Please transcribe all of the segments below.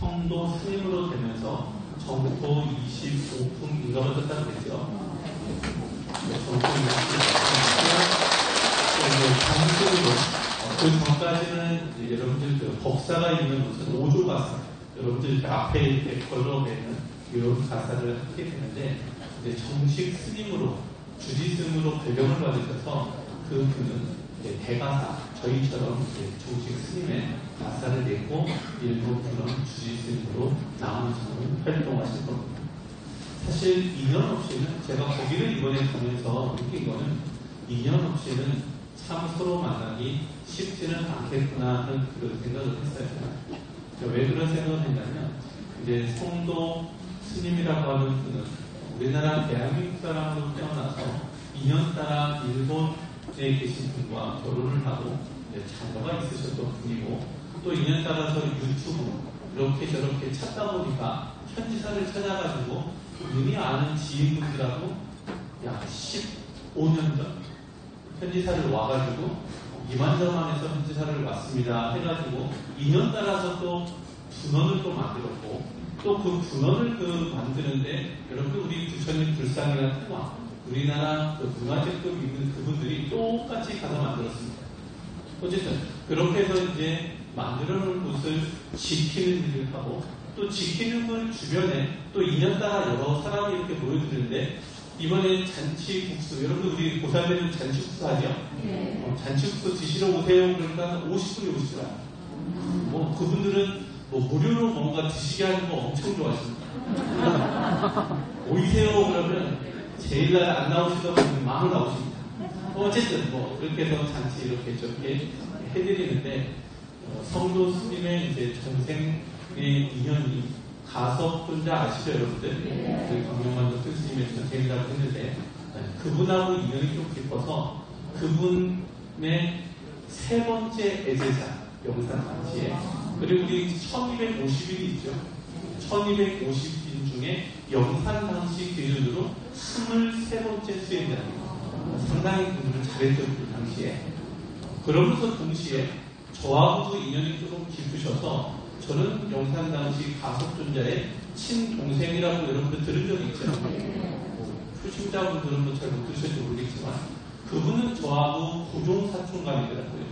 성도 스님으로 되면서 정도 25분인가가 됐다고 했죠. 정도 25분. 그 전까지는 여러분들 그 법사가 있는 곳은 5조 가사, 여러분들 앞에 이렇게 걸러내는 이런 가사를 하게 되는데, 이제 정식 스님으로, 주지스님으로 배경을 받으셔서 그분은 대가사, 저희처럼 정식 스님의 가사를 내고 일부 그런 주지스님으로 남은 활동하실 겁니다. 사실 인연 없이는, 제가 거기를 이번에 가면서 느낀 거는 인연 없이는 참 서로 만나기 쉽지는 않겠구나 하는 그런 생각을 했어요. 왜 그런 생각을 했냐면, 이제 성도 스님이라고 하는 분은 우리나라 대한민국 사람으로 태어나서 2년 따라 일본에 계신 분과 결혼을 하고 자녀가 있으셨던 분이고, 또 2년 따라서 유튜브 이렇게 저렇게 찾다 보니까 현지사를 찾아가지고 눈이 아는 지인분들하고 약 15년 전 현지사를 와가지고 이만저만해서 현지사를 왔습니다 해가지고 2년 따라서 또 분원을 또 만들었고, 또 그 분원을 만드는데 여러분 우리 부처님 불상이나 태화 우리나라 그 문화재급 있는 그분들이 똑같이 가서 만들었습니다. 어쨌든 그렇게 해서 이제 만들어 놓은 곳을 지키는 일을 하고, 또 지키는 걸 주변에 또 2년 따라 여러 사람이 이렇게 모여드는데, 이번에 잔치국수, 여러분 우리 고사되는 잔치국수 하죠? 네. 잔치국수 드시러 오세요. 그러니까 50분이 오시더라고요. 그분들은 무료로 뭔가 드시게 하는 거 엄청 좋아하십니다. 오이세요 그러면 제일날 안 나오시던 분들 마음을 나오십니다. 어쨌든 그렇게 해서 잔치 이렇게 저렇게 해드리는데, 성도 스님의 이제 전생의 인연이 가섭존자 아시죠, 여러분들? 네. 강명만도 스님의 전생이라고 했는데, 그분하고 인연이 좀 깊어서 그분의 세 번째 애제자 영산 당시에, 그리고 우리 1250일이 있죠. 1250일 중에 영산 당시 기준으로 23번째 수행자입니다. 상당히 공부를 잘했던 그 당시에. 그러면서 동시에 저하고도 인연이 조금 깊으셔서, 저는 영산 당시 가섭존자의 친동생이라고 여러분들 들은 적이 있잖아요. 초심자분들은 잘 못 들으실지 모르겠지만, 그분은 저하고 고종사촌감이더라고요.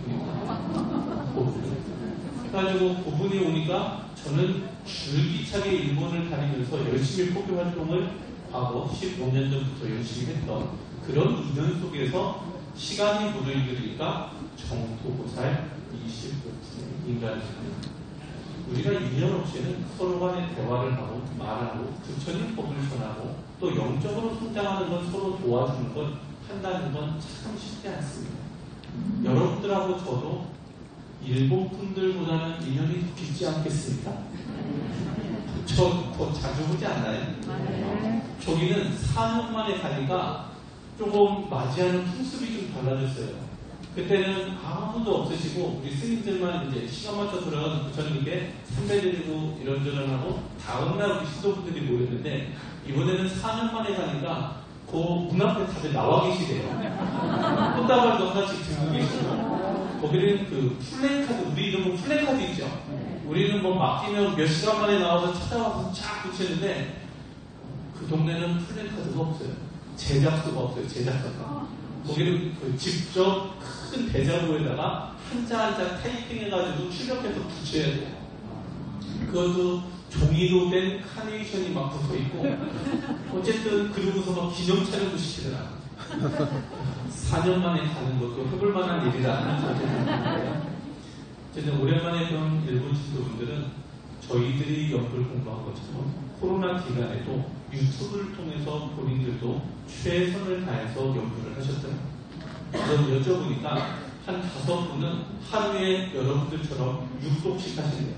그래가지고 그분이 오니까 저는 줄기차게 일본을 다니면서 열심히 포교 활동을 하고 15년 전부터 열심히 했던 그런 인연 속에서 시간이 무르익으니까 정토보살 25세 인간입니다. 우리가 인연 없이는 서로 간에 대화를 하고 말하고 부처님 법을 전하고 또 영적으로 성장하는 건 서로 도와주는 건 한다는 건 참 쉽지 않습니다. 여러분들하고 저도 일본 분들보다는 인연이 더 깊지 않겠습니까? 저 더 자주 보지 않나요? 저기는 4년 만에 가니까 조금 맞이하는 풍습이 좀 달라졌어요. 그때는 아무도 없으시고 우리 스님들만 이제 시간 맞춰 들어가서 부처님께 선배드리고 이런저런 하고 다음날 우리 시도분들이 모였는데, 이번에는 4년 만에 가니까 그 문 앞에 다들 나와 계시대요. 꽃다발도 하나씩 들고 계시고, 거기는 그 플래카드, 우리 이름은 플래카드 있죠. 우리는 맡기면 몇 시간 만에 나와서 찾아와서 쫙 붙이는데, 그 동네는 플래카드가 없어요. 제작소가 없어요. 제작소가. 거기는 직접 큰 대자보에다가 한자 한자 타이핑해가지고 출력해서 붙여야 돼요. 그것도 종이로 된 카네이션이 막 붙어있고, 어쨌든 그러고서 막 기념 촬영도 시키더라. 4년 만에 가는 것도 해볼만한 일이라 하는 거예요. 어쨌든 오랜만에 본 일본 지도분들은 저희들이 연구를 공부한 것처럼 코로나 기간에도 유튜브를 통해서 본인들도 최선을 다해서 연구를 하셨어요. 그래서 여쭤보니까 한 5분은 하루에 여러분들처럼 6독씩 하신대요.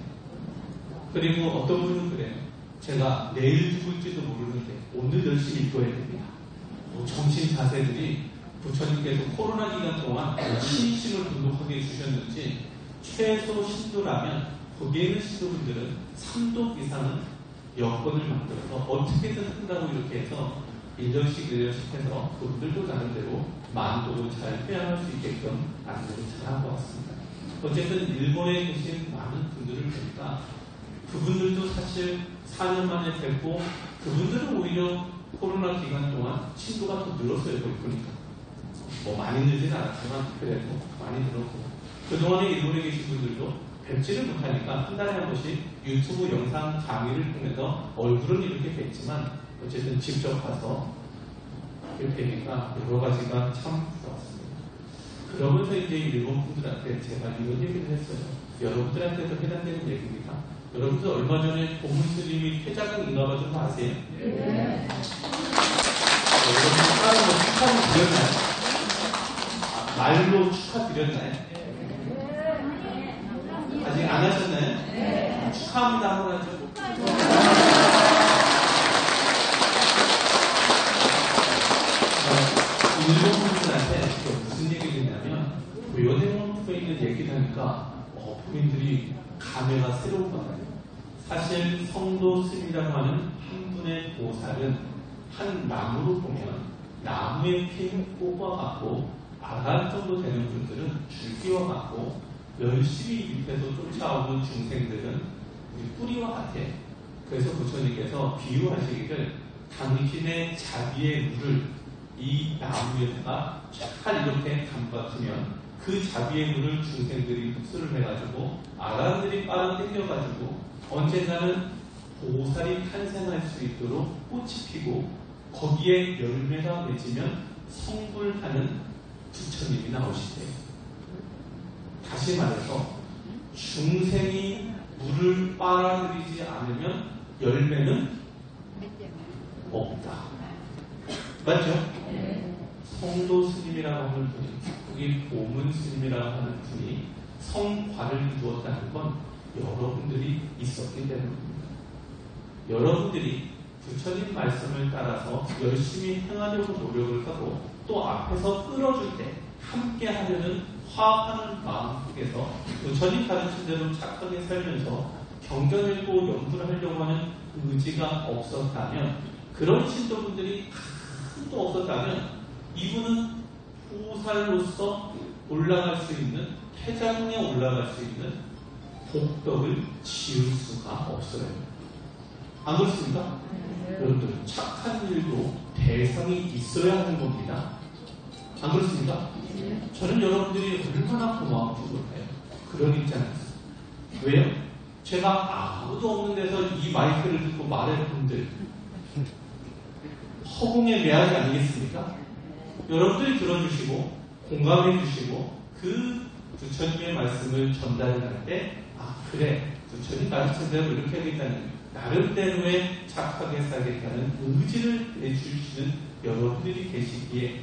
그리고 어떤 분은 그래요. 제가 내일 죽을지도 모르는데 오늘 열심히 읽어야 됩니다. 정신 자세들이 부처님께서 코로나 기간 동안 신심을 등록하게 해주셨는지, 최소 신도라면 거기에 있는 신도분들은 3독 이상은 여건을 만들어서 어떻게든 한다고 이렇게 해서 1년씩 해서 그분들도 나름대로 만도를 잘 표현할 수 있게끔 안내를 잘하고 왔습니다. 어쨌든 일본에 계신 많은 분들을 보니까 그분들도 사실 4년 만에 뵙고 그분들은 오히려 코로나 기간 동안 친구가 더 늘었어요. 보니까 뭐 많이 늘진 않았지만 그래도 많이 늘었고 그동안에 일본에 계신 분들도 뵙지를 못하니까 한 달에 한 번씩 유튜브 영상 강의를 통해서 얼굴은 이렇게 뵙지만 어쨌든 직접 가서 이렇게 뵈니까 여러 가지가 참 좋았습니다. 그러면서 이제 일본 분들한테 제가 이런 얘기를 했어요. 여러분들한테도 해당되는 얘기입니다. 여러분들 얼마 전에 고문 스님이 퇴장인가 봐 좀 아세요? 네. 여러분 다른 뭐 축하를 드렸나요? 말로 축하드렸나요? 아직 안 하셨나요? 네. 축하합니다 한번 하죠. 일본 분들한테 무슨 얘기를 했냐면 요대문구에 있는 얘기를 하니까 부인들이 감회가 새로운 거예요. 사실 성도 스님이라고 하는 한 분의 보살은 한 나무로 보면 나무의 피를 뽑아갖고 아갈 정도 되는 분들은 줄기와 같고 열심히 밑에서 쫓아오는 중생들은 우리 뿌리와 같아. 그래서 부처님께서 비유하시기를 당신의 자비의 물을 이 나무에다가 잘 이렇게 담가두면 그 자비의 물을 중생들이 흡수를 해가지고 아가들이 빨아 당겨가지고 언젠가는 보살이 탄생할 수 있도록 꽃이 피고 거기에 열매가 맺으면 성불하는 부처님이 나오시대요. 다시 말해서 중생이 물을 빨아들이지 않으면 열매는 없다. 맞죠? 성도 스님이라고 하는 분이, 여기 보문 스님이라고 하는 분이 성과를 이루었다는 건 여러분들이 있었기 때문입니다. 여러분들이 부처님 말씀을 따라서 열심히 행하려고 노력을 하고 또 앞에서 끌어줄 때 함께 하려는 화합하는 마음 속에서 부처님 가르친 대로 착하게 살면서 경전 읽고 연구를 하려고 하는 의지가 없었다면, 그런 신도분들이 하나도 없었다면 이분은 보살로서 올라갈 수 있는, 태장에 올라갈 수 있는 복덕을 지을 수가 없어요. 안 그렇습니까? 여러분들 착한 일도 대상이 있어야 하는 겁니다. 안 그렇습니까? 저는 여러분들이 얼마나 고마운 부족해요. 그런 입장에서. 왜요? 제가 아무도 없는 데서 이 마이크를 듣고 말할 분들 허공의 메아리 아니겠습니까? 여러분들이 들어주시고 공감해 주시고 그 부처님의 말씀을 전달할 때 그래 부처님 가르친 대로 이렇게 하겠다는 나름대로의 착하게 살겠다는 의지를 내주시는 여러분들이 계시기에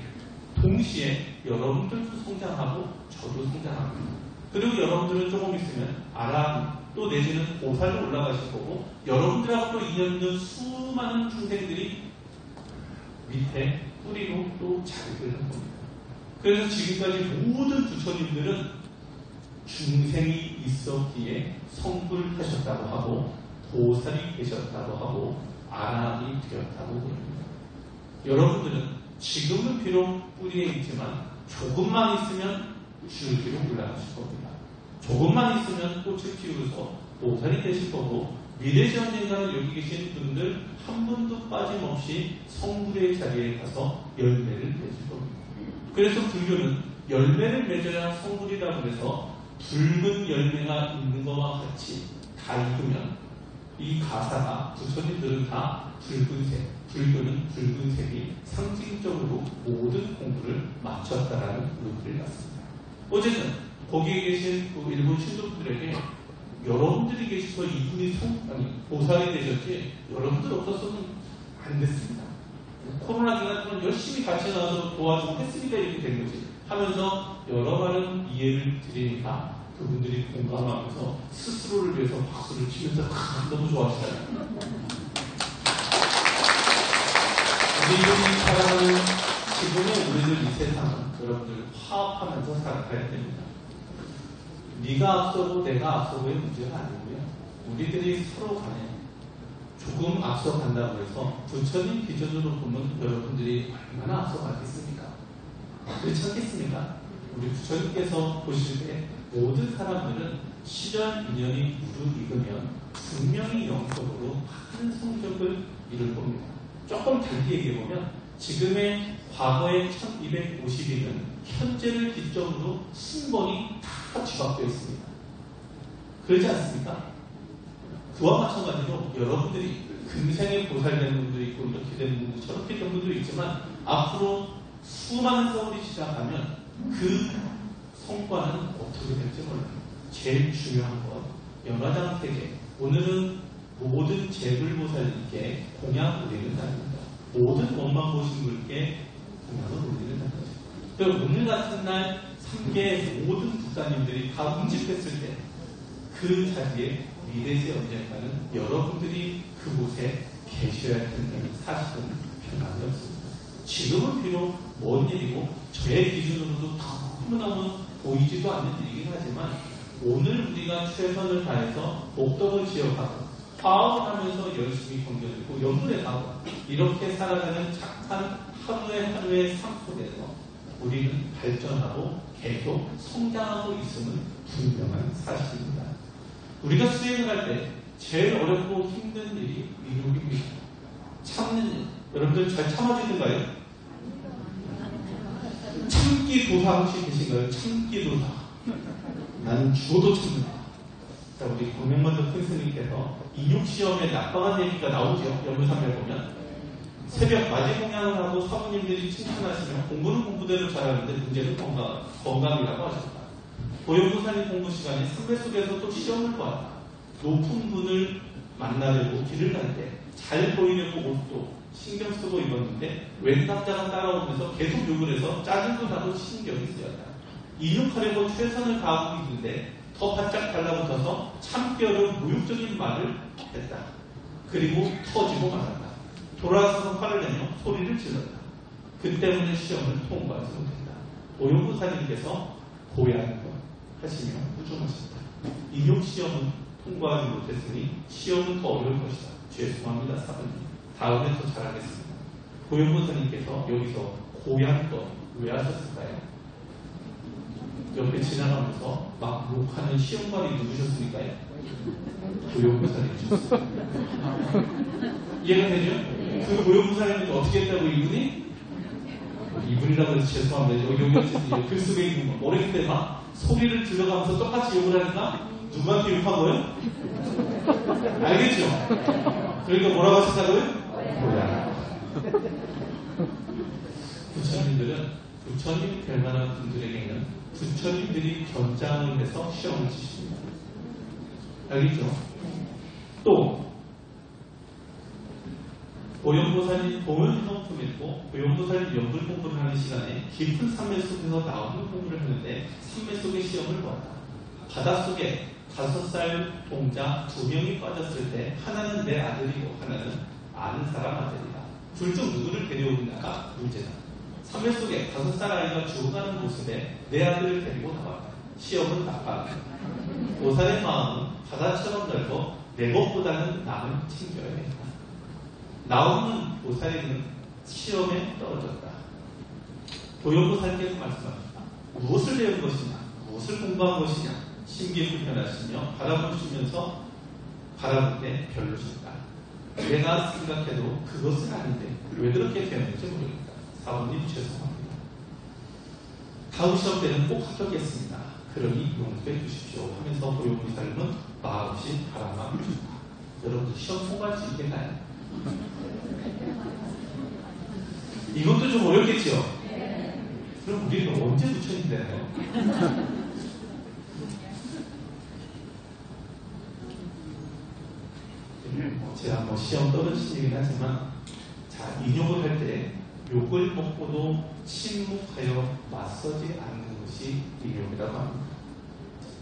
동시에 여러분들도 성장하고 저도 성장합니다. 그리고 여러분들은 조금 있으면 아람 또 내지는 보살로 올라가실 거고 여러분들하고 또 인연 있는 수많은 중생들이 밑에 뿌리로 또 자리를 한 겁니다. 그래서 지금까지 모든 부처님들은 중생이 있었기에 성불을 하셨다고 하고 보살이 계셨다고 하고 아람이 되었다고 합니다. 여러분들은 지금은 비록 뿌리에 있지만 조금만 있으면 줄기로 올라가실 겁니다. 조금만 있으면 꽃을 피우면서 보살이 되실 거고 미래지 언젠가는 여기 계신 분들 한 분도 빠짐없이 성불의 자리에 가서 열매를 맺을 겁니다. 그래서 불교는 열매를 맺어야 성불이라고 해서 붉은 열매가 있는 것과 같이 다 익으면 이 가사가 부처님들은 다 붉은색, 불교는 붉은색이 상징적으로 모든 공부를 마쳤다라는 의미를 갖습니다. 어쨌든 거기에 계신 그 일본 신도분들에게 여러분들이 계셔서 이분이 보살이 되셨지 여러분들 없었으면 안 됐습니다. 코로나 기간 동안 열심히 같이 나와서 도와주고 했으니까 이렇게 된 거지 하면서 여러 번은 이해를 드리니까 그분들이 공감하면서 스스로를 위해서 박수를 치면서 너무 좋아하시잖아요. 우리 이분이 살아가는 지금의 우리들 이 세상은 여러분들 화합하면서 살아가야 됩니다. 네가 앞서고 내가 앞서고의 문제가 아니고요. 우리들이 서로 간에 조금 앞서간다고 해서 부처님 기준으로 보면 여러분들이 얼마나 앞서가겠습니까? 그렇지 않겠습니까? 우리 부처님께서 보실 때 모든 사람들은 시절 인연이 무르익으면 분명히 영적으로 많은 성적을 이룰 겁니다. 조금 달리 얘기해보면 지금의 과거의 1250일은 현재를 기점으로 신번이 다 뒤바뀌어 있습니다. 그렇지 않습니까? 그와 마찬가지로 여러분들이 금생에 보살되는 분들이 있고 이렇게 되는 분들, 저렇게 되는 분들이 있지만 앞으로 수많은 세월이 시작하면 그 성과는 어떻게 될지 몰라요. 제일 중요한 건 연화장 세계. 오늘은 모든 재불보살님께 공양 올리는 날입니다. 모든 원망 보신 분께 공양을 올리는 날이죠. 그리고 오늘 같은 날 3개의 모든 국사님들이 다 응집했을 때 그 자리에 미래세 언젠가는 여러분들이 그곳에 계셔야 되는 사실은 변함이 없습니다. 지금은 비록 먼 일이고 저의 기준으로도 너무너무 보이지도 않는 일이긴 하지만 오늘 우리가 최선을 다해서 목적을 지어가고 화합을 하면서 열심히 경쟁하고 연문에 가고 이렇게 살아가는 착한 하루의 삶 속에서 우리는 발전하고 계속 성장하고 있음은 분명한 사실입니다. 우리가 수행을 할 때 제일 어렵고 힘든 일이 미혹입니다. 참는 일. 여러분들 잘 참아주는가요? 참기도사 혹시 계신가요? 참기도사. 나는 죽어도 참는다. 자, 우리 공명만덕 선생님께서 인육시험에 낙방한 얘기가 나오죠. 연문상에 보면. 새벽 맞이 공양을 하고 사부님들이 칭찬하시면 공부는 공부대로 잘하는데 문제는 건강이라고 하셨다. 고용부사님 공부 시간에 선배 속에서 또 시험을 보았다. 높은 분을 만나려고 길을 갈 때 잘 보이려고 옷도 신경 쓰고 입었는데 웬 남자가 따라오면서 계속 욕을 해서 짜증도 나도 신경이 쓰였다. 인육하려고 최선을 다하고 있는데 더 바짝 달라붙어서 참기 어려운 모욕적인 말을 했다. 그리고 터지고 말았다. 돌아서서 화를 내며 소리를 질렀다. 그 때문에 시험을 통과하지 못했다. 고용부사님께서 고향 하시며 후중하셨다. 인육시험은 통과하지 못했으니 시험은 더 어려울 것이다. 죄송합니다, 사부님. 다음에 더 잘하겠습니다. 고용부사님께서 여기서 고향 왜 하셨을까요? 옆에 지나가면서 막 욕하는 시험관이 누구셨습니까요? 고용부사님이셨어요. 이해가 되죠? 그 고용부사님이 어떻게 했다고 이분이라고 해서 죄송합니다. 여기 글 속에 있는 거 모르기 때문에 막 소리를 들어가면서 똑같이 욕을 하니까 누구한테 욕한 거예요? 알겠죠? 그러니까 뭐라고 하셨다고요? 부처님들은 부처님이 될 만한 분들에게는 부처님들이 견장을 해서 시험을 치십니다. 알겠죠? 또 고연보살이 공연 성품이 있고 고연보살이 연불 공부를 하는 시간에 깊은 산맥 속에서 나오는 공부를 하는데 산맥 속의 시험을 보았다. 바닷속에 5살 동자 2명이 빠졌을 때 하나는 내 아들이고 하나는 아는 사람 아들이다. 둘 중 누구를 데려오느냐가 문제다. 산맥 속에 5살 아이가 죽어가는 모습에 내 아들을 데리고 나왔다. 시험은 나빠졌다. 보살의 마음은 바다처럼 넓어 내 것보다는 남을 챙겨야 했다. 나오는 보살에는 시험에 떨어졌다. 도연보살께서 말씀합니다. 무엇을 배운 것이냐, 무엇을 공부한 것이냐, 심기에 불편하시며 바라보시면서 바라볼 때 별로셨다. 내가 생각해도 그것은 아닌데 왜 그렇게 되었는지 모르겠다. 사부님 죄송합니다. 다음 시험 때는 꼭 합격했습니다. 그러니 용서해 주십시오 하면서 도연보살은 말없이 바라만 주셨다. 여러분들 시험 통과할 수 있겠나요? 이것도 좀 어렵겠죠? 그럼 우리는 언제 부처님 되나요? 제가 시험 떨어지시긴 하지만, 자, 인욕을 할 때 욕을 먹고도 침묵하여 맞서지 않는 것이 인욕이라고 합니다.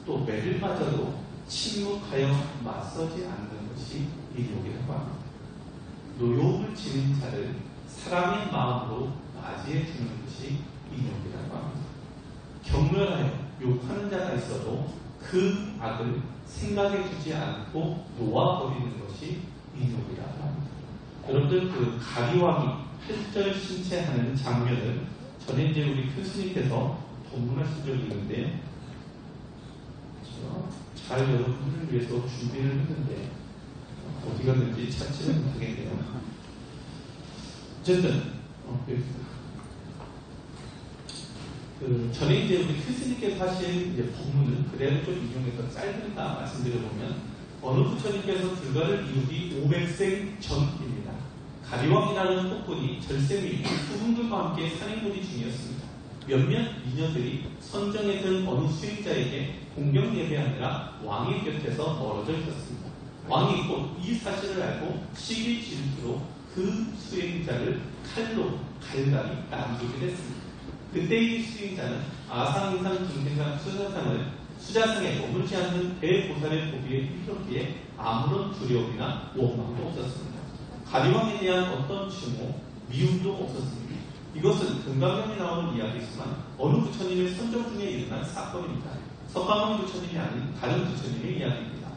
또 매를 맞아도 침묵하여 맞서지 않는 것이 인욕이라고 합니다. 노욕을 지닌 자를 사랑의 마음으로 맞이해 주는 것이 인욕이라고 합니다. 경멸하여 욕하는 자가 있어도 그 악을 생각해 주지 않고 놓아버리는 것이 인욕이라고 합니다. 여러분들 그 가리왕이 팔절 신체하는 장면을 전에 이제 우리 교수님께서 본문하신 적이 있는데요. 잘 여러분들을 위해서 준비를 했는데 어디 갔는지 찾지는 못하겠네요. 어쨌든 전에 이제 우리 খ্리스님께서 하신 이제 법문을 그대로 좀 인용해서 짧으니까 말씀드려보면 어느 부처님께서 불가를 이루기 500생 전입니다. 가리왕이라는 폭군이 절세미 후분들과 함께 산행놀이 중이었습니다. 몇몇 미녀들이 선정했던 어느 수행자에게 공경 예배하느라 왕의 곁에서 멀어져 있었습니다. 왕이 곧 이 사실을 알고 시기 질투로 그 수행자를 칼로 갈갈이 남기게 됐습니다. 그때 이 수행자는 아상인상 중생상 수자상에 머물지 않는 대보살의 보기에 힘겹기에 아무런 두려움이나 원망도 없었습니다. 가리왕에 대한 어떤 증오, 미움도 없었습니다. 이것은 금강경에 나오는 이야기지만 어느 부처님의 선정 중에 일어난 사건입니다. 석가모니 부처님이 아닌 다른 부처님의 이야기입니다.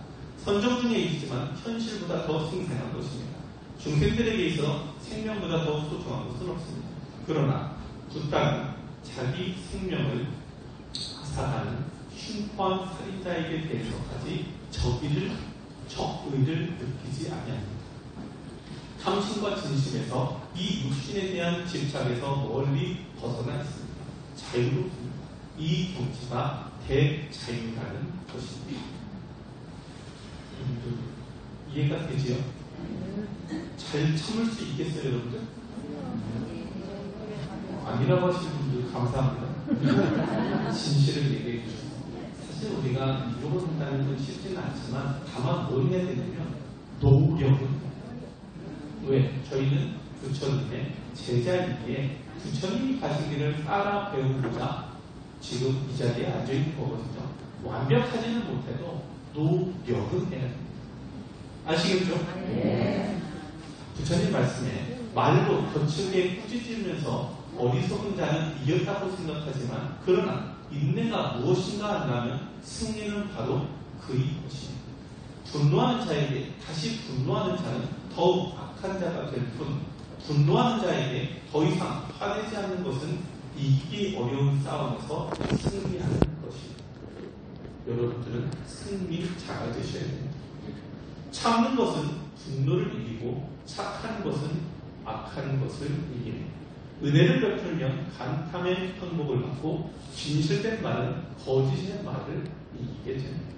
선정 중에 있지만 현실보다 더 생생한 것입니다. 중생들에게 있어 생명보다 더 소중한 것은 없습니다. 그러나 부당은 자기 생명을 앗아가는 흉포한 살인자에게 대해서까지 적의를 느끼지 아니합니다. 탐심과 진심에서 이 육신에 대한 집착에서 멀리 벗어나 있습니다. 자유롭습니다. 이 경치가 대자유라는 것입니다. 이해가 되지요? 잘 참을 수 있겠어요, 여러분들? 아니라고 하시는 분들 감사합니다. 진실을 얘기해 주셔서. 사실 우리가 이러고 산다는 건 쉽지는 않지만 다만 뭘 해야 되냐면 노력은 왜? 저희는 부처님의 제자이기에 부처님이 가신 길을 따라 배우고자 지금 이 자리에 앉아있는 거거든요. 완벽하지는 못해도 노력은 해야 됩니다. 아시겠죠? 네. 부처님 말씀에 말로 거칠게 꾸짖으면서 어리석은 자는 이겼다고 생각하지만 그러나 인내가 무엇인가 한다면 승리는 바로 그의 것입니다. 분노하는 자에게 다시 분노하는 자는 더욱 악한 자가 될 뿐 분노하는 자에게 더 이상 화내지 않는 것은 이기기 어려운 싸움에서 승리하는 것입니다. 여러분들은 승리자가 되셔야 됩니다. 참는 것은 분노를 이기고 착한 것은 악한 것을 이깁니다. 은혜를 베풀면 간탐의 편복을 받고 진실된 말은 거짓의 말을 이기게 됩니다.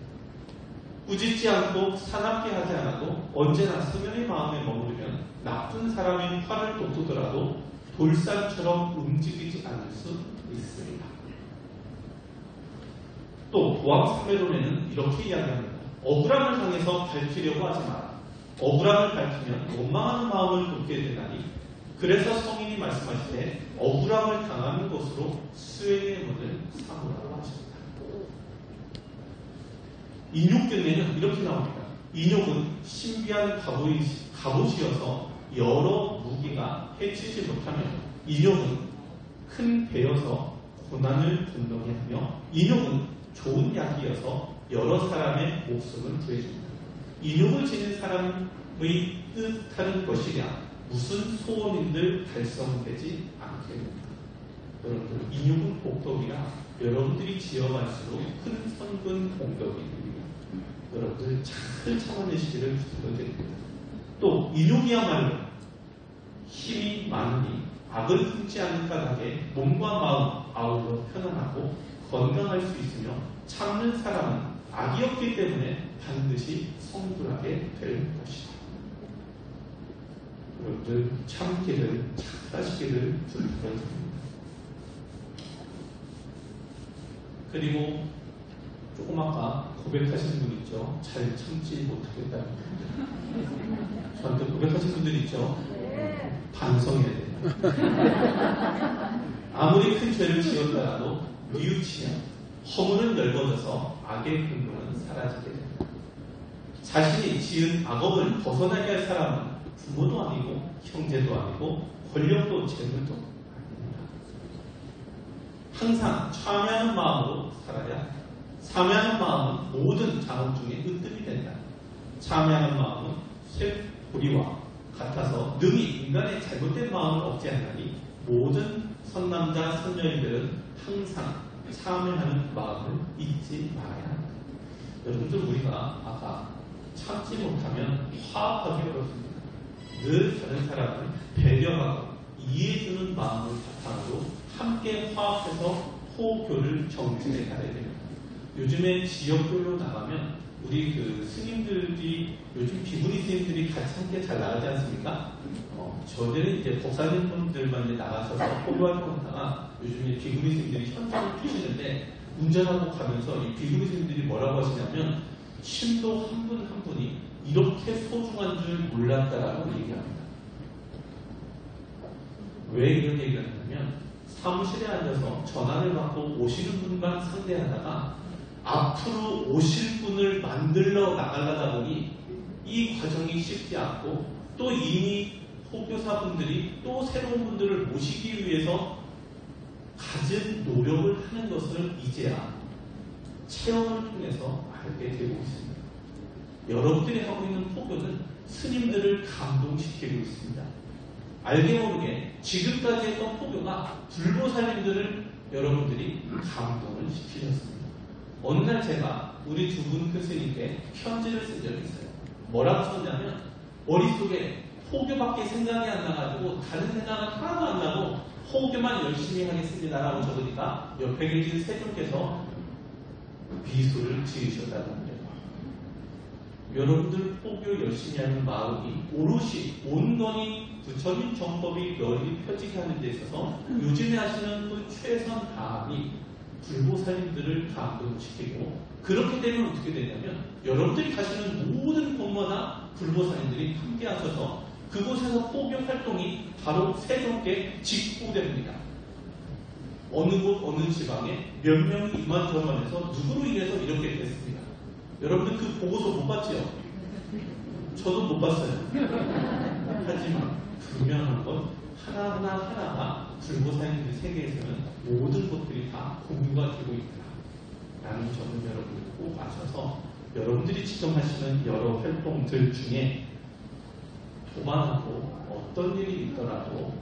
꾸짖지 않고 사납게 하지 않아도 언제나 성현의 마음에 머무르면 나쁜 사람의 활을 돋우더라도 돌산처럼 움직이지 않을 수 있습니다. 또 보왕삼매론에는 이렇게 이야기합니다. 억울함을 향해서 밝히려고 하지 마라. 억울함을 밝히면 원망하는 마음을 돋게 되나니 그래서 성인이 말씀하시되 억울함을 당하는 것으로 수행의 문을 삼으라고 하십니다. 인욕경에는 이렇게 나옵니다. 인욕은 신비한 갑옷이어서 여러 무기가 해치지 못하며 인욕은 큰 배여서 고난을 분명히 하며 인욕은 좋은 약이어서 여러 사람의 목숨을 구해줍니다. 인욕을 지닌 사람의 뜻하는 것이랴 무슨 소원인들 달성되지 않겠는가. 여러분들 인욕은 복덕이라 여러분들이 지어갈수록 큰 선근 공덕이 됩니다. 여러분들 잘 참아내시기를 부탁드립니다. 또 인욕이야말로 힘이 많으니 악을 품지 않는 까닭에 몸과 마음 아울러 편안하고 건강할 수 있으며 참는 사람은 악이 없기 때문에 반드시 성불하게 될 것이다. 여러분들 참기를 잘하시기를 부탁드립니다. 그리고 조금 아까 고백하시는 분 있죠? 잘 참지 못하겠다는 분들. 저한테 고백하신 분들 있죠? 반성해야 돼요. 아무리 큰 죄를 지었더라도 뉘우치면 허물은 넓어져서 악의 근본은 사라지게 됩니다. 자신이 지은 악업을 벗어나게 할 사람은 부모도 아니고 형제도 아니고 권력도 재물도 아닙니다. 항상 참여하는 마음으로 살아야 합니다. 참여하는 마음은 모든 작업 중에 으뜸이 된다. 참여하는 마음은 쇠고리와 같아서 능히 인간의 잘못된 마음을 억제하나니 모든 선남자 선녀인들은 항상 참여하는 마음을 잊지 말아야 합니다. 여러분들 우리가 아까 참지 못하면 화합하기 어렵습니다. 늘 다른 사람을 배려하고 이해해주는 마음을 바탕으로 함께 화합해서 호교를 정진해 가야 됩니다. 요즘에 지역별로 나가면 우리 그 스님들이 요즘 비구니 스님들이 같이 함께 잘 나가지 않습니까? 저들은 이제 법사님분들만 이제 나가셔서 호교활동하다가 요즘에 비구니 스님들이 현장을 주시는데 운전하고 가면서 이 비구니 스님들이 뭐라고 하시냐면 신도 한 분 한 분이 이렇게 소중한 줄 몰랐다라고 얘기합니다. 왜 이런 얘기를 하냐면 사무실에 앉아서 전화를 받고 오시는 분만 상대하다가 앞으로 오실 분을 만들러 나가려다 보니 이 과정이 쉽지 않고 또 이미 호교사분들이 또 새로운 분들을 모시기 위해서 가진 노력을 하는 것을 이제야 체험을 통해서 알게 되고 있습니다. 여러분들이 하고 있는 호교는 스님들을 감동시키고 있습니다. 알게 모르게 지금까지 했던 호교가 불보살님들을 여러분들이 감동을 시키셨습니다. 어느 날 제가 우리 두 분 큰 스님께 편지를 쓴 적이 있어요. 뭐라고 썼냐면 머릿속에 호교밖에 생각이 안 나가지고 다른 생각은 하나도 안 나고 호교만 열심히 하겠습니다라고 적으니까 옆에 계신 세종께서 미소를 지으셨다는 겁니다. 여러분들 호교 열심히 하는 마음이 오롯이 온건히 부처님 정법이 널리 펴지게 하는 데 있어서 요즘에 하시는 그 최선 다함이 불보살님들을 감동시키고 그렇게 되면 어떻게 되냐면 여러분들이 가시는 모든 곳마다 불보살님들이 함께 하셔서 그곳에서 호교 활동이 바로 세종께 직보됩니다. 어느 곳 어느 지방에 몇 명이 이만저만해서 누구로 인해서 이렇게 됐습니다. 여러분들 그 보고서 못 봤지요? 저도 못 봤어요. 하지만 분명한 건 하나하나가 불보살님들 세계에서는 모든 것들이 다 공유가 되고 있다 라는 점을 여러분들 꼭 아셔서 여러분들이 지금 하시는 여러 활동들 중에 도망하고 어떤 일이 있더라도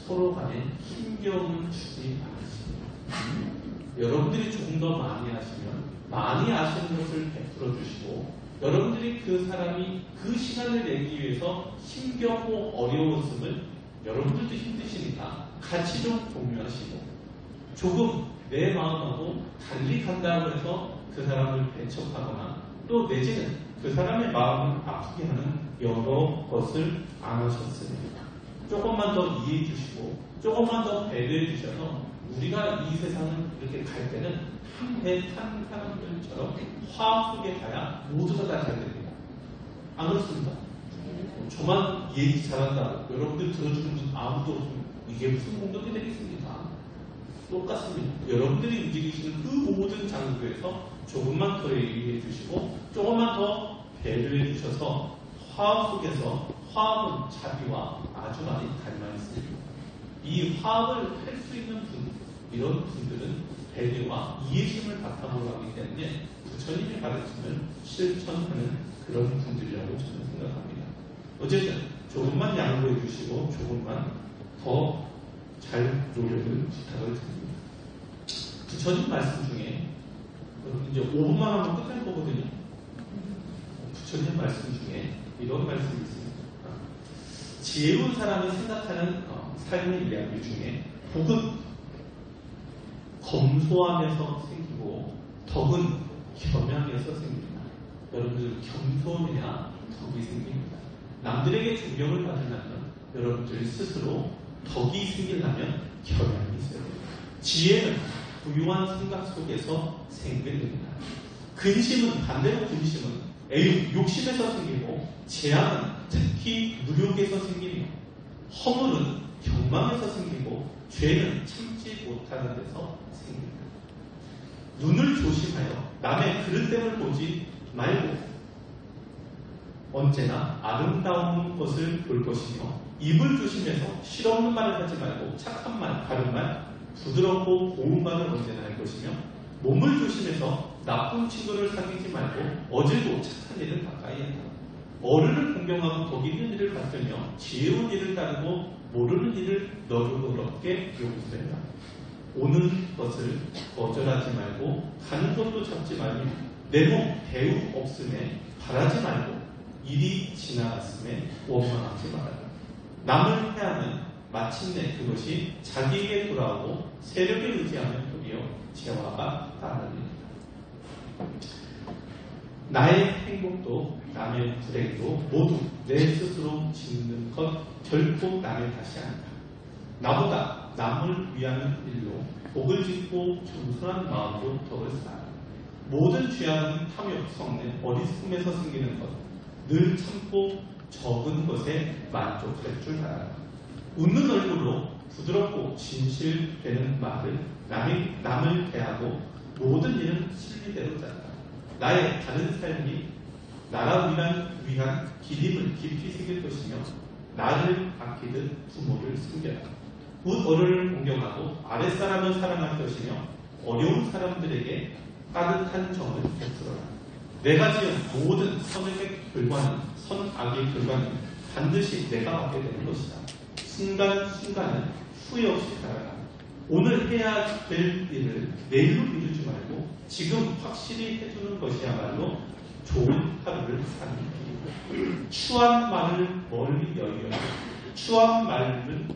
서로 간에 힘겨움을 주지 않으십니다. 여러분들이 조금 더 많이 하시면 많이 아시는 것을 베풀어 주시고 여러분들이 그 사람이 그 시간을 내기 위해서 힘겹고 어려웠음을 여러분들도 힘드시니까 같이 좀 공유하시고 조금 내 마음하고 달리 간다고 해서 그 사람을 배척하거나 또 내지는 그 사람의 마음을 아프게 하는 여러 것을 안 하셨습니다. 조금만 더 이해해 주시고 조금만 더 배려해 주셔서 우리가 이 세상을 이렇게 갈 때는 한 배 탄 사람들처럼 화합 속에 가야 모두가 다 잘 됩니다. 안 그렇습니까? 저만 얘기 잘한다고 여러분들 들어주는 분 아무도 없으면 이게 무슨 공덕이 되겠습니까? 똑같습니다. 여러분들이 움직이시는 그 모든 장소에서 조금만 더 얘기해 주시고 조금만 더 배려해 주셔서 화합 속에서 화합은 자비와 아주 많이 닮아 있습니다. 이 화합을 할 수 있는 분, 이런 분들은 배려와 이해심을 바탕으로 하기 때문에 부처님의 가르침을 실천하는 그런 분들이라고 저는 생각합니다. 어쨌든 조금만 양보해 주시고 조금만 더 잘 노력을 부탁을 드립니다. 부처님 말씀 중에 이제 5분만 하면 끝날 거거든요. 부처님 말씀 중에 이런 말씀이 있습니다. 지혜로운 사람이 생각하는 삶의 이야기 중에 복은 검소함에서 생기고 덕은 겸양에서 생깁니다. 여러분들 겸손해야 덕이 생깁니다. 남들에게 존경을 받으려면 여러분들 스스로 덕이 생기려면 겸양이 있어야 됩니다. 지혜는 부유한 생각 속에서 생깁니다. 근심은 반대로 근심은 애욕, 욕심에서 생기고 재앙은 특히 무력에서 생기며 허물은 경망에서 생기고 죄는 참지 못하는 데서 생깁니다. 눈을 조심하여 남의 그릇됨을 보지 말고 언제나 아름다운 것을 볼 것이며 입을 조심해서 실없는 말을 하지 말고 착한 말, 바른 말, 부드럽고 고운 말을 언제나 할 것이며 몸을 조심해서 나쁜 친구를 사귀지 말고 어질고 착한 일을 가까이 한다. 어른을 공경하고 덕 있는 일을 받들며 지혜로운 일을 따르고 모르는 일을 너그럽게 용서해라. 오는 것을 거절하지 말고 가는 것도 잡지 말며 내 몸 배우 없음에 바라지 말고 일이 지나갔음에 원망하지 말아라. 남을 해하면 마침내 그것이 자기에게 돌아오고 세력에 의지하면 도리어 재화가 따르느니라. 나의 행복도 남의 불행도 모두 내 스스로 짓는 것 결코 남의 탓이 아니다. 나보다 남을 위하는 일로 복을 짓고 겸손한 마음으로 덕을 쌓아. 모든 죄악은 탐욕, 성내, 어리석음에서 생기는 것. 늘 참고 적은 것에 만족할 줄 알아라. 웃는 얼굴로 부드럽고 진실되는 말을 남을 대하고 모든 일은 실리대로 짠다. 나의 다른 삶이 나라 위한 기림을 깊이 새길 것이며 나를 아끼듯 부모를 숨겨라. 윗어른을 공경하고 아랫사람을 사랑할 것이며 어려운 사람들에게 따뜻한 정을 베풀어라. 내가 지은 모든 선악의 결과는 반드시 내가 받게 되는 것이다. 순간순간은 후회 없이 살아라. 오늘 해야 될 일을 내일로 미루지 말고 지금 확실히 해주는 것이야말로 좋은 하루를 사는 길이고, 추한 말을 멀리 여기어라. 추한 말은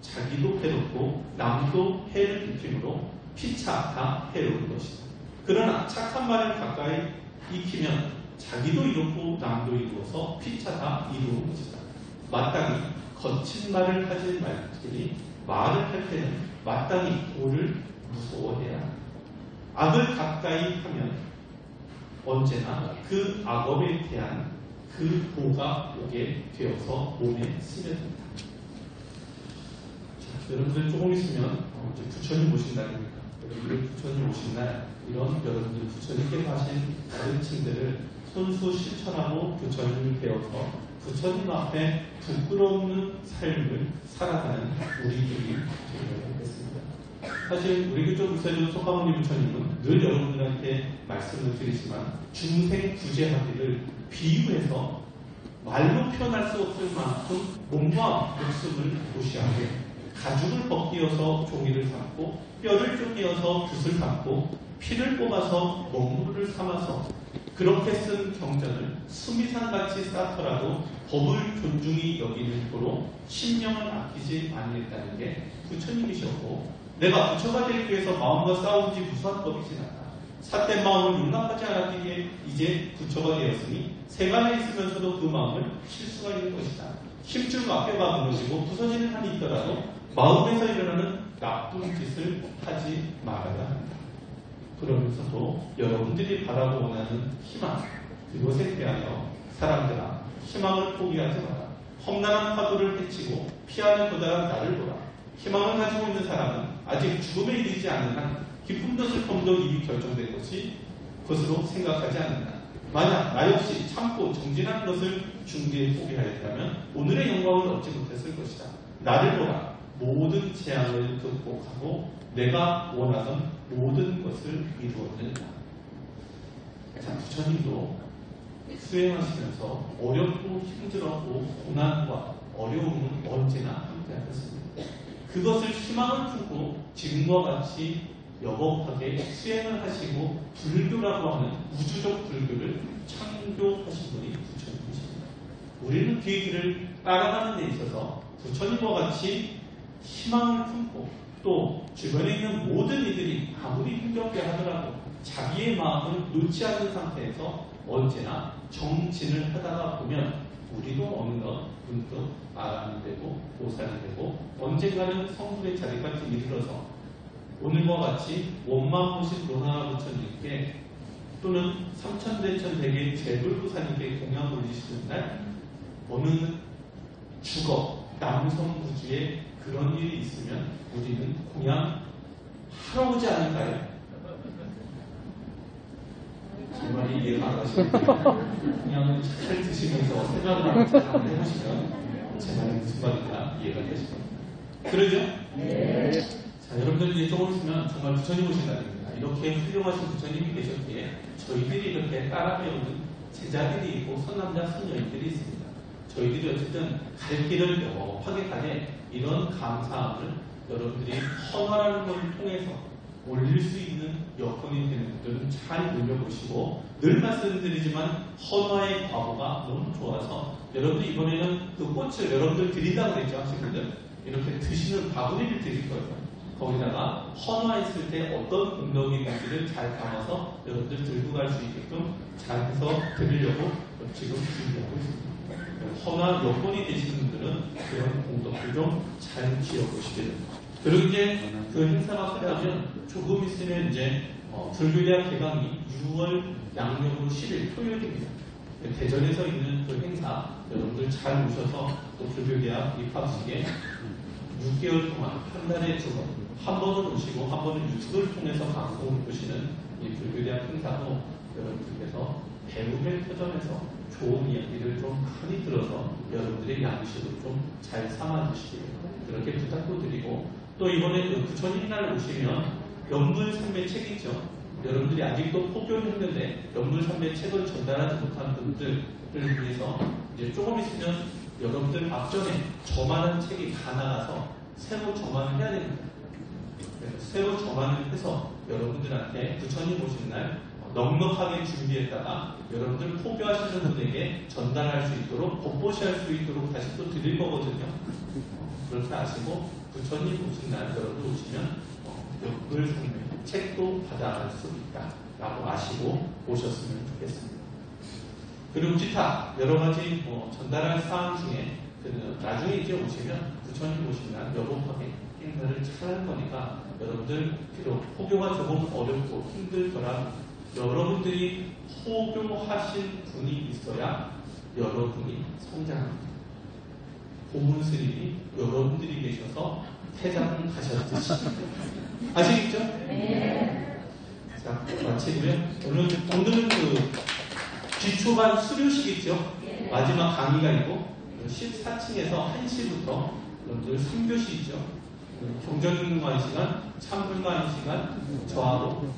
자기도 해롭고 남도 해를 입힘으로 피차 다 해로운 것이다. 그러나 착한 말을 가까이 익히면 자기도 이롭고 남도 이루어서 피차 다 이루는 것이다. 마땅히 거친 말을 하지 말지니 말을 할 때는 마땅히 도를 무서워해야 한다. 악을 가까이 하면 언제나 그 악업에 대한 그 보가 오게 되어서 몸에 스며든다. 여러분들 조금 있으면 이제 부처님 오신 날입니다. 여러분들 부처님 오신 날 이런 여러분들 부처님께서 하신 가르침들을 손수 실천하고 부처님을 배워서 부처님 앞에 부끄러운 삶을 살아가는 우리들이 되어야 하겠습니다. 사실 우리 교조 부처님 속가모니 부처님은 늘 여러분들한테 말씀을 드리지만 중생 구제하기를 비유해서 말로 표현할 수 없을 만큼 몸과 목숨을 무시하게 가죽을 벗기어서 종이를 삼고 뼈를 쪼개어서 붓을 삼고 피를 뽑아서 먹물을 삼아서 그렇게 쓴 경전을 수미산같이 쌓더라도 법을 존중히 여기는 도로 신명을 아끼지 아니했다는 게 부처님이셨고, 내가 부처가 되기 위해서 마음과 싸운 지 무수한 법이 지났다. 삿된 마음을 용납하지 않았기에 이제 부처가 되었으니 세간에 있으면서도 그 마음을 실 수가 있는 것이다. 힘줄과 뼈가 무너지고 부서지는 한이 있더라도 마음에서 일어나는 나쁜 짓을 하지 말아야 한다. 그러면서도 여러분들이 바라고 원하는 희망, 그것에 대하여 사람들아 희망을 포기하지 마라. 험난한 파도를 헤치고 피하는 도달한 나를 보라. 희망을 가지고 있는 사람은 아직 죽음에 이르지 않는 한 기쁨도 슬픔도 이미 결정된 것으로 생각하지 않는다. 만약 나 역시 참고 정진한 것을 중대에 포기하였다면 오늘의 영광을 얻지 못했을 것이다. 나를 보라. 모든 재앙을 극복하고 내가 원하던 모든 것을 이루었느니라. 자, 부처님도 수행하시면서 어렵고 힘들었고 고난과 어려움은 언제나 함께하셨습니다. 그것을 희망을 품고 지금과 같이 여법하게 수행을 하시고 불교라고 하는 우주적 불교를 창조하신 분이 부처님이십니다. 우리는 그 길을 따라가는 데 있어서 부처님과 같이 희망을 품고 또 주변에 있는 모든 이들이 아무리 힘겹게 하더라도 자기의 마음을 놓지 않는 상태에서 언제나 정진을 하다가 보면 우리도 어느덧 문득 아람이 되고 보살이 되고 언젠가는 성불의 자리까지 이르러서 오늘과 같이 원만 보신 노나라 부처님께 또는 삼천대천대계 제불부사님께 공양 올리시는 날 어느 주거 남성부지에 그런 일이 있으면 우리는 공양 하러 오지 않을까요? 제 말이 이해가 안 가시는데 공양을 잘 드시면서 생각을 한번 해보시면 제 말이 무슨 말인가 이해가 되실 겁니다. 그러죠? 네. 자, 여러분들 이제 조금 있으면 정말 부처님 오신 날입니다. 이렇게 훌륭하신 부처님이 계셨기에 저희들이 이렇게 따라 배우는 제자들이 있고 선남자 선여인들이 있습니다. 저희들이 어쨌든 갈 길을 영업하게 가네 이런 감사함을 여러분들이 헌화라는 것을 통해서 올릴 수 있는 여건이 되는 분들은 잘 올려보시고, 늘 말씀드리지만 헌화의 과보가 너무 좋아서 여러분들 이번에는 그 꽃을 여러분들 드린다고 그랬죠. 학생분들 이렇게 드시는 바구니를 드릴 거예요. 거기다가 헌화했을 때 어떤 공덕이 있는지를 잘 담아서 여러분들 들고 갈 수 있게끔 잘 해서 드리려고 지금 준비하고 있습니다. 헌화 여건이 되시는 분들은 그런 공덕을 좀 잘 지어보시게 됩니다. 그리고 이제 그 행사가 끝나면 조금 있으면 이제 불교대학 개강이 6월 양력으로 10일 토요일입니다. 대전에서 있는 그 행사 여러분들 잘 오셔서 또 불교대학 입학식에 6개월 동안 한 달에 한 번은 오시고 한 번은 유튜브를 통해서 방송을 보시는 이 불교대학 행사도 여러분들께서 배움의 터전에서 좋은 이야기를 좀 많이 들어서 여러분들의 양식으로 좀 잘 삼아주시길 그렇게 부탁도 드리고, 또 이번에 그 부처님날 오시면 연불삼매 책 있죠. 여러분들이 아직도 포교를 했는데 연불삼매 책을 전달하지 못한 분들을 위해서 이제 조금 있으면 여러분들 앞전에 저만한 책이 다 나가서 새로 저만을 해야 됩니다. 새로 저만을 해서 여러분들한테 부처님 오신 날 넉넉하게 준비했다가 여러분들 포교하시는 분에게 전달할 수 있도록 법보시할 수 있도록 다시 또 드릴 거거든요. 그렇게 아시고 부처님 오신 날 여러분들 오시면 연불삼매 책도 받아갈 수 있다라고 아시고 오셨으면 좋겠습니다. 그리고 기타 여러 가지 전달할 사항 중에 나중에 이제 오시면 부처님 오신 날 여복하게 행사를 잘 할 거니까 여러분들 비록 포교가 조금 어렵고 힘들더라 여러분들이 포교하신 분이 있어야 여러분이 성장합니다. 고문 스님이 여러분들이 계셔서 퇴장 가셨듯이 아시겠죠? 네. 자, 마치고요. 오늘은 그 기초반 수료식 있죠? 네. 마지막 강의가 있고 14층에서 1시부터 여러분들 3교시 있죠? 경전능관 시간, 참불관 시간, 저하고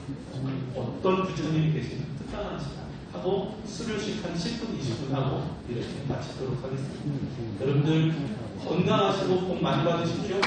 어떤 부처님이 계시는 특별한 시간 하고 수료식 한 10분, 20분 하고 이렇게 마치도록 하겠습니다. 여러분들 건강하시고 복 많이 받으십시오.